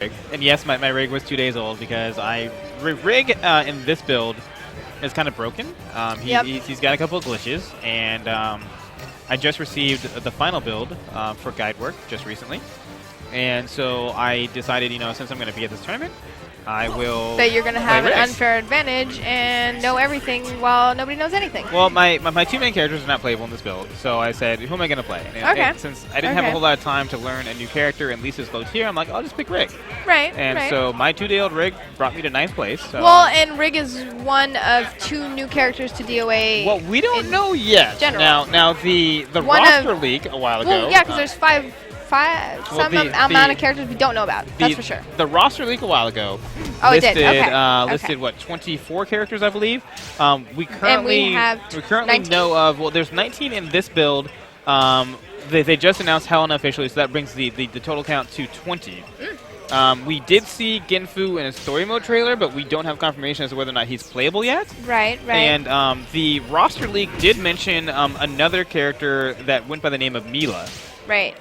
And yes, my rig was 2 days old because rig in this build is kind of broken. He's got a couple of glitches, and I just received the final build for guide work just recently. And so I decided, since I'm going to be at this tournament, I will. That you're going to have an rigs. unfair advantage and know everything while nobody knows anything. Well, my two main characters are not playable in this build, so I said, who am I going to play? And since I didn't have a whole lot of time to learn a new character and Lisa's low tier, I'm like, I'll just pick Rig. Right. And so my 2-day-old Rig brought me to 9th place. So well, and Rig is one of 2 new characters to DOA. Well, we don't know yet. General. Now the roster leak a while ago. Well, yeah, because there's some amount of characters we don't know about. That's for sure. The roster leak a while ago listed, listed what, 24 characters, I believe. We currently know of, well, there's 19 in this build. They just announced Hell unofficially, so that brings the total count to 20. We did see Genfu in a story mode trailer, but we don't have confirmation as to whether or not he's playable yet. Right. And the roster leak did mention another character that went by the name of Mila. Right.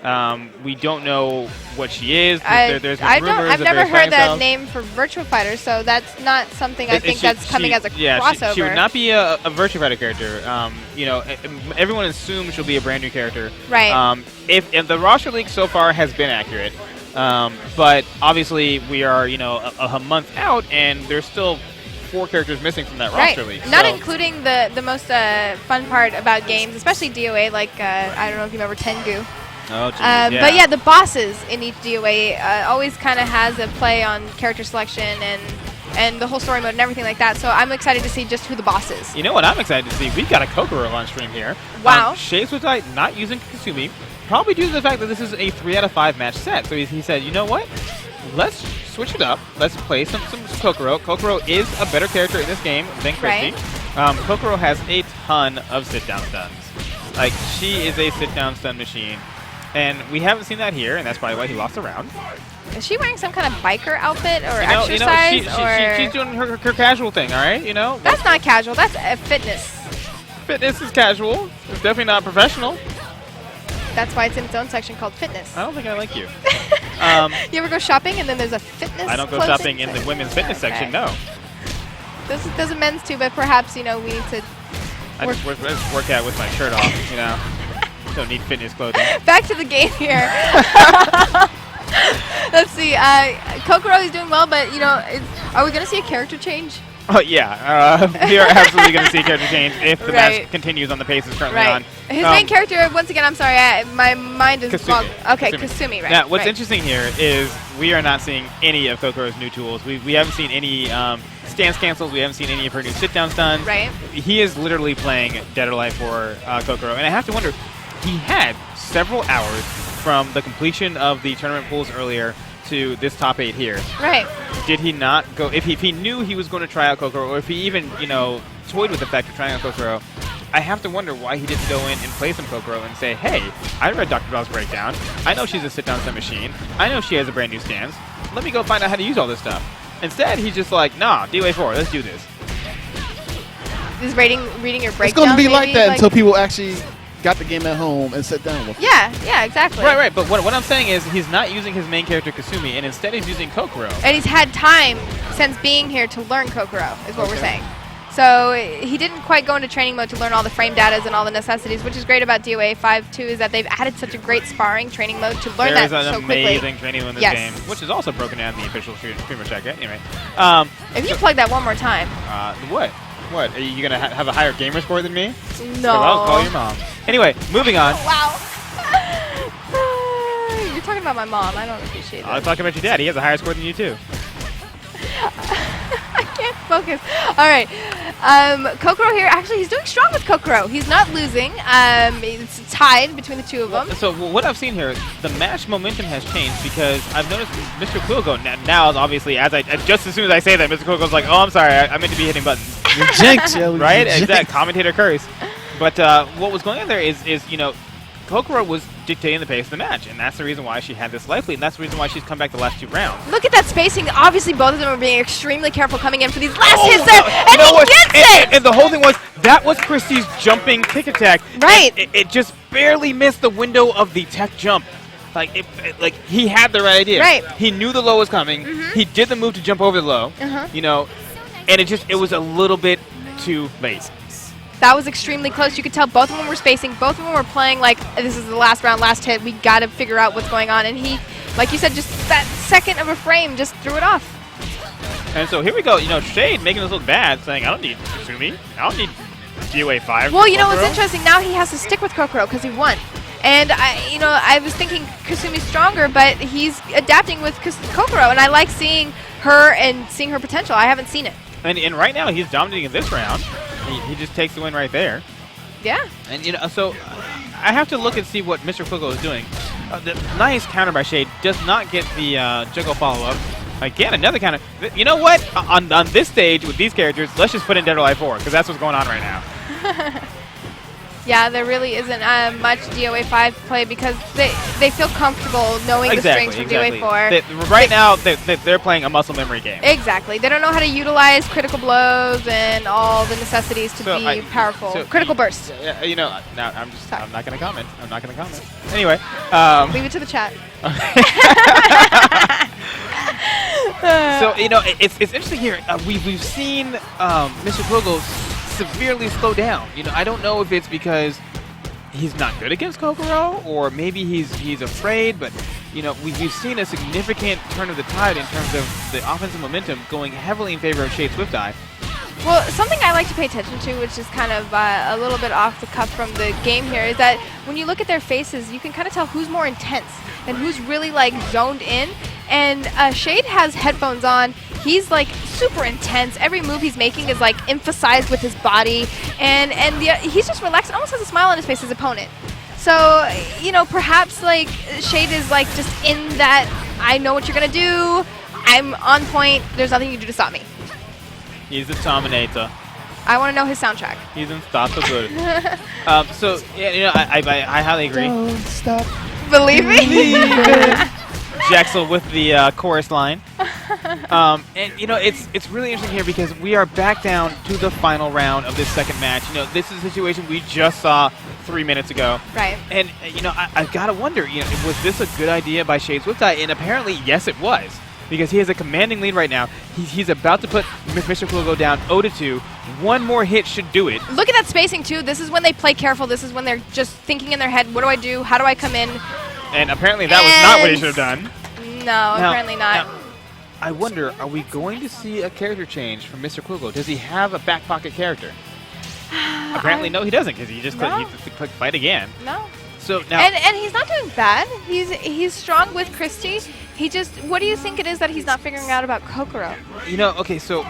We don't know what she is. I've never heard that name for Virtua Fighter, so that's not something I think that's coming as a crossover. She would not be a Virtua Fighter character. Everyone assumes she'll be a brand new character. Right. If the roster leak so far has been accurate, but obviously we are a month out, and there's still 4 characters missing from that roster leak. Not including the most fun part about games, especially DOA, like I don't know if you remember Tengu. Oh, geez, But yeah, the bosses in each DOA always kind of has a play on character selection and the whole story mode and everything like that. So I'm excited to see just who the boss is. You know what I'm excited to see? We've got a Kokoro on stream here. Wow. Swifteye not using Kasumi, probably due to the fact that this is a 3 out of 5 match set. So he said, you know what? Let's switch it up. Let's play some Kokoro. Kokoro is a better character in this game than Christy. Kokoro has a ton of sit-down stuns. Like, she is a sit-down stun machine. And we haven't seen that here, and that's probably why he lost the round. Is she wearing some kind of biker outfit or exercise? She's doing her casual thing, all right? That's not casual. That's fitness. Fitness is casual. It's definitely not professional. That's why it's in its own section called fitness. I don't think I like you. You ever go shopping and then there's a fitness? I don't go shopping in the women's fitness section, no. There's a men's too, but perhaps, we need to work out with my shirt off, Don't need fitness clothing. Back to the game here. Let's see. Kokoro is doing well, but, are we going to see a character change? Oh, yeah. We are absolutely going to see a character change if the match continues on the pace it's currently on. His main character, once again, I'm sorry, my mind is Kasumi. Okay, Kasumi, right. Now, what's interesting here is we are not seeing any of Kokoro's new tools. We haven't seen any stance cancels. We haven't seen any of her new sit-down stuns. Right. He is literally playing Dead or Alive for Kokoro. And I have to wonder, he had several hours from the completion of the tournament pools earlier to this top 8 here. Right. Did he not go, if he knew he was going to try out Kokoro, or if he even, toyed with the fact of trying out Kokoro, I have to wonder why he didn't go in and play some Kokoro and say, hey, I read Dr. Bell's breakdown. I know she's a sit-down stun machine. I know she has a brand new stance. Let me go find out how to use all this stuff. Instead, he's just like, nah, DOA4, let's do this. Is reading your breakdown? It's going to be like that until people actually got the game at home and sat down with it. Yeah, exactly. Right. But what I'm saying is he's not using his main character Kasumi, and instead he's using Kokoro. And he's had time since being here to learn Kokoro, is what we're saying. So he didn't quite go into training mode to learn all the frame datas and all the necessities, which is great about DOA5 too, is that they've added such a great sparring training mode to learn that so quickly. There is an amazing training mode in this game, which is also broken down in the official streamer check. Anyway. If you plug that one more time. What? What? Are you going to have a higher gamer score than me? No. I'll call your mom. Anyway, moving on. Wow. You're talking about my mom. I don't appreciate that. I'm talking about your dad. He has a higher score than you, too. I can't focus. All right. Kokoro here. Actually, he's doing strong with Kokoro. He's not losing. It's tied between the two of them. So what I've seen here, the match momentum has changed because I've noticed Mr. Kwigole now, obviously, just as soon as I say that, Mr. Kwigole's like, oh, I'm sorry, I meant to be hitting buttons. You're jinx, yeah. Right? Exact commentator curse. But what was going on there is Kokoro was dictating the pace of the match, and that's the reason why she had this life lead, and that's the reason why she's come back the last 2 rounds. Look at that spacing. Obviously, both of them are being extremely careful coming in for these last hits there, and he gets it! And the whole thing was, that was Christie's jumping kick attack. Right. It just barely missed the window of the tech jump. like he had the right idea. Right. He knew the low was coming. He did the move to jump over the low. You know, and it was a little bit too late. That was extremely close. You could tell both of them were spacing. Both of them were playing like, this is the last round, last hit. We got to figure out what's going on. And he, like you said, just that second of a frame just threw it off. And so here we go. You know, Shade making us look bad, saying, I don't need Kasumi. I don't need DOA5. Well, you know what's interesting? Now he has to stick with Kokoro because he won. And, I was thinking Kasumi's stronger, but he's adapting with Kokoro. And I like seeing her and seeing her potential. I haven't seen it. And right now, he's dominating this round. He just takes the win right there. Yeah. And, you know, so I have to look and see what Mr. Kwigole is doing. The nice counter by Shade does not get the juggle follow-up. Again, another counter. You know what? On this stage with these characters, let's just put in DOA5 because that's what's going on right now. Yeah, there really isn't much DOA5 play because they feel comfortable knowing the strings from DOA4. Right now, they're playing a muscle memory game. Exactly. They don't know how to utilize critical blows and all the necessities to be powerful. Critical burst. You know, now I'm not going to comment. I'm not going to comment. Anyway. Leave it to the chat. So, you know, it's interesting here. We've seen Mr. Kwigole severely slow down. You know, I don't know if it's because he's not good against Kokoro or maybe he's afraid, but you know, we've seen a significant turn of the tide in terms of the offensive momentum going heavily in favor of Shade Swifteye. Well, something I like to pay attention to, which is kind of a little bit off the cuff from the game here, is that when you look at their faces, you can kind of tell who's more intense and who's really like zoned in. And Shade has headphones on. He's like super intense. Every move he's making is like emphasized with his body, and he's just relaxed. Almost has a smile on his face, his opponent. So you know, perhaps like Shade is like just in that I know what you're gonna do. I'm on point. There's nothing you can do to stop me. He's the Terminator. I want to know his soundtrack. He's unstoppable. So yeah, you know, I highly agree. Don't stop believing. Jaxel with the chorus line. And you know, it's really interesting here because we are back down to the final round of this second match. You know, this is a situation we just saw 3 minutes ago. Right. And you know, I've got to wonder, you know, was this a good idea by Shade Swifteye? And apparently, yes, it was. Because he has a commanding lead right now. He's about to put Mr. Kwigole down 0-2. One more hit should do it. Look at that spacing, too. This is when they play careful. This is when they're just thinking in their head, what do I do? How do I come in? And apparently that was not what he should have done. No, apparently not. Now, I wonder, are we going to see a character change from Mr. Kwigole? Does he have a back pocket character? Apparently, no, he doesn't, because he just clicked fight again. No. So now, and he's not doing bad. He's strong with Christy. He just, what do you think it is that he's not figuring out about Kokoro? You know, okay, so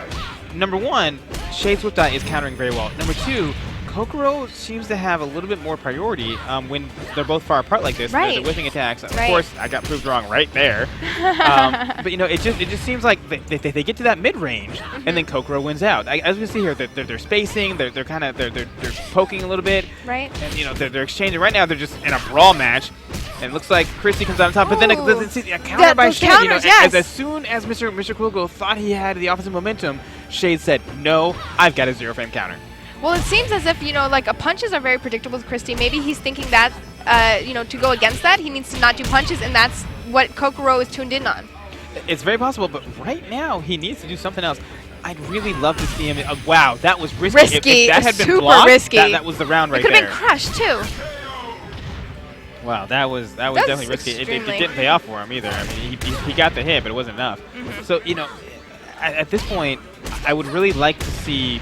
number one, Shade Swifteye is countering very well. Number two, Kokoro seems to have a little bit more priority when they're both far apart like this. Right. They're whiffing attacks. Of Right. course, I got proved wrong right there. But you know, it just seems like they get to that mid range, and then Kokoro wins out. As we see here, they're spacing. They're poking a little bit. Right. And you know, they're exchanging right now. They're just in a brawl match. And it looks like Christy comes out on top, but then a counter by Shade. Counters, you know, yes. as soon as Mr. Kwigole thought he had the offensive momentum, Shade said, "No, I've got a zero frame counter." Well, it seems as if, you know, like punches are very predictable with Christy. Maybe he's thinking that, you know, to go against that, he needs to not do punches, and that's what Kokoro is tuned in on. It's very possible, but right now he needs to do something else. I'd really love to see him. Wow, that was risky. Risky, if that had been super blocked, risky. That was the round right It could there. have been crushed, too. Wow, that was definitely risky. It didn't pay off for him either. I mean, he got the hit, but it wasn't enough. So, you know, at this point, I would really like to see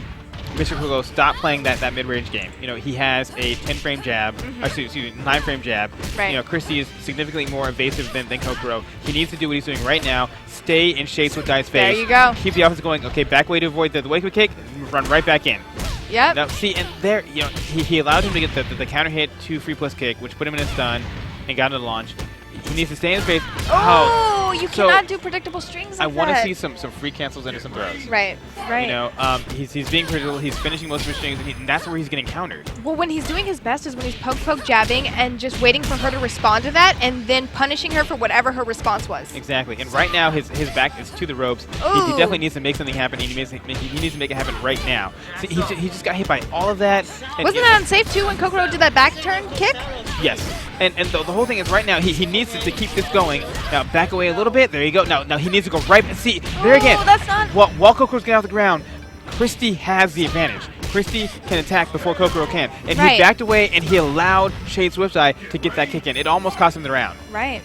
Mr. Kwigole stop playing that mid-range game. You know, he has a 10-frame jab, or excuse me, 9-frame jab. Right. You know, Christy is significantly more evasive than Kokoro. He needs to do what he's doing right now. Stay in Shade Swifteye's face. There you go. Keep the offense going. Okay, back way to avoid the wake kick. Run right back in. Yep. Now, see, and there, you know, he allowed him to get the counter hit to free plus kick, which put him in a stun and got into the launch. He needs to stay in his face. Oh, you so cannot do predictable strings like I want to that. see some free cancels into some throws. Right, right. You know, he's being predictable. He's finishing most of his strings, and that's where he's getting countered. Well, when he's doing his best is when he's poke jabbing and just waiting for her to respond to that and then punishing her for whatever her response was. Exactly. And right now, his back is to the ropes. He definitely needs to make something happen. He needs to make it happen right now. See, he just got hit by all of that. And Wasn't that unsafe, too, when Kokoro did that back turn kick? Yes. And the whole thing is right now, he needs to keep this going. Now, back away a little bit. There you go. Now he needs to go right. See, there again. That's not... While Kokoro's getting off the ground, Christy has the advantage. Christy can attack before Kokoro can. And he backed away, and he allowed Shade Swifteye to get that kick in. It almost cost him the round. Right.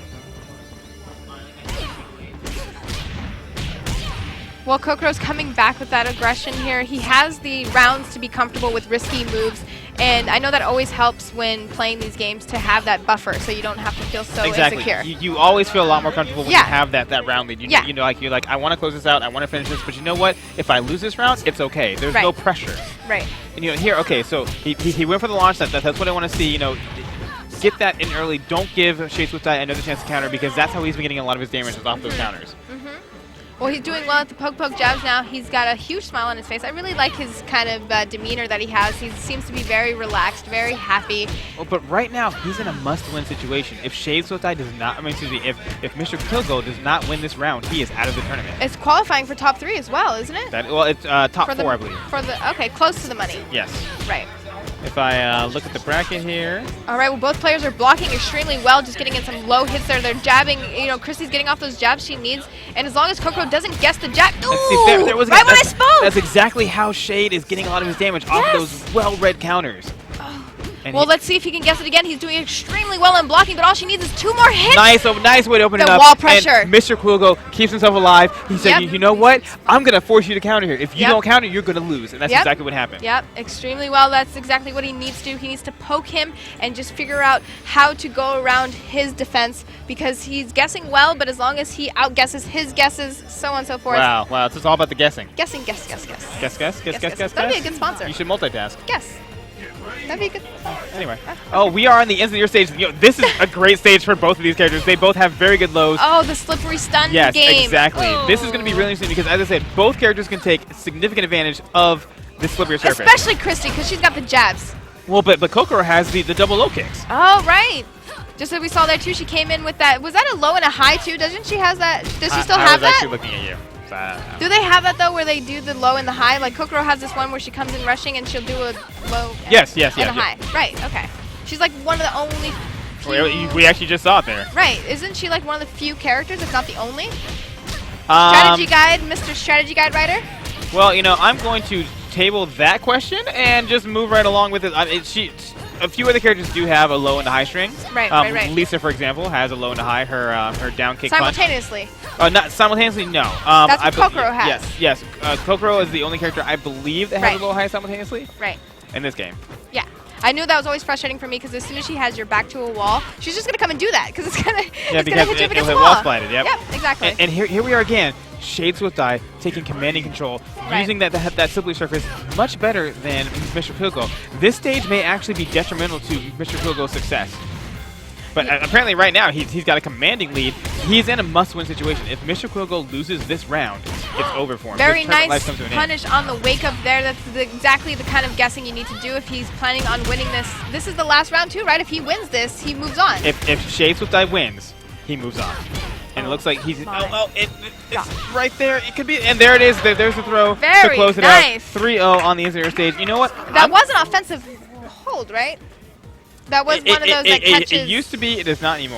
Well, Kokoro's coming back with that aggression here. He has the rounds to be comfortable with risky moves, and I know that always helps when playing these games to have that buffer, so you don't have to feel so insecure. You always feel a lot more comfortable when you have that round lead. You know, you're like, I want to close this out, I want to finish this, but you know what? If I lose this round, it's okay. There's no pressure. Right. And you know, here, okay, so he went for the launch. That's what I want to see. You know, get that in early. Don't give Shade Swifteye another chance to counter, because that's how he's been getting a lot of his damage is off those counters. Well, he's doing well at the poke jabs now. He's got a huge smile on his face. I really like his kind of demeanor that he has. He seems to be very relaxed, very happy. Well, but right now, he's in a must-win situation. If Shade Swifteye does not, if Mr. Kwigole does not win this round, he is out of the tournament. It's qualifying for top 3 as well, isn't it? Well, it's top 4, I believe. Okay, close to the money. Yes. Right. If I look at the bracket here. All right, well, both players are blocking extremely well, just getting in some low hits there. They're jabbing. You know, Christy's getting off those jabs she needs. And as long as Kokoro doesn't guess the jab, there was right when I spoke! That's exactly how Shade is getting a lot of his damage off of those well-read counters. Well, let's see if he can guess it again. He's doing extremely well in blocking, but all she needs is 2 more hits. Nice way to open it up. The wall pressure. And Mr. Kwigole keeps himself alive. He said, you know what? I'm going to force you to counter here. If you don't counter, you're going to lose. And that's exactly what happened. Yep, extremely well. That's exactly what he needs to do. He needs to poke him and just figure out how to go around his defense, because he's guessing well, but as long as he outguesses his guesses, so on and so forth. Wow, it's just all about the guessing. Guess. Guess. That'd be a good sponsor. You should multitask. Guess. That'd be good. Anyway. Oh, we are on the ends of your stage. You know, this is a great stage for both of these characters. They both have very good lows. Oh, the slippery stun game. Yes, exactly. This is going to be really interesting because, as I said, both characters can take significant advantage of this slippery surface. Especially Christy, because she's got the jabs. Well, but Kokoro has the double low kicks. Oh, right. Just like we saw there, too, she came in with that. Was that a low and a high, too? Doesn't she have that? Does she still have that? I was actually looking at you. Do they have that, though, where they do the low and the high? Like, Kokoro has this one where she comes in rushing and she'll do a low and a high. Right, okay. She's like one of the only few... We actually just saw it there. Right. Isn't she like one of the few characters, if not the only? Strategy guide, Mr. Strategy Guide writer? Well, you know, I'm going to table that question and just move right along with it. A few other characters do have a low and a high string. Right. Lisa, for example, has a low and a high. Her down kick simultaneously. Not simultaneously, no. That's what Kokoro has. Yes. Kokoro is the only character I believe that has a low and high simultaneously. Right. In this game. Yeah. I knew that was always frustrating for me, because as soon as she has your back to a wall, she's just going to come and do that, because it's going to hit you against the wall. Wall splatted, yep, exactly. And here we are again. Shade Swifteye taking commanding control, using that slippery surface much better than Mr. Kwigole. This stage may actually be detrimental to Mr. Kwigole's success. But apparently right now, he's got a commanding lead. He's in a must-win situation. If Mr. Kwigole loses this round, it's over for him. Very nice punish on the wake-up there. That's exactly the kind of guessing you need to do if he's planning on winning this. This is the last round, too, right? If he wins this, he moves on. If Shade Swifteye wins, he moves on. And it looks like he's... it's right there. It could be... And there it is. There's the throw to close it out. 3-0 on the interior stage. You know what? That was an offensive hold, right? That was one of those that catches... It used to be. It is not anymore.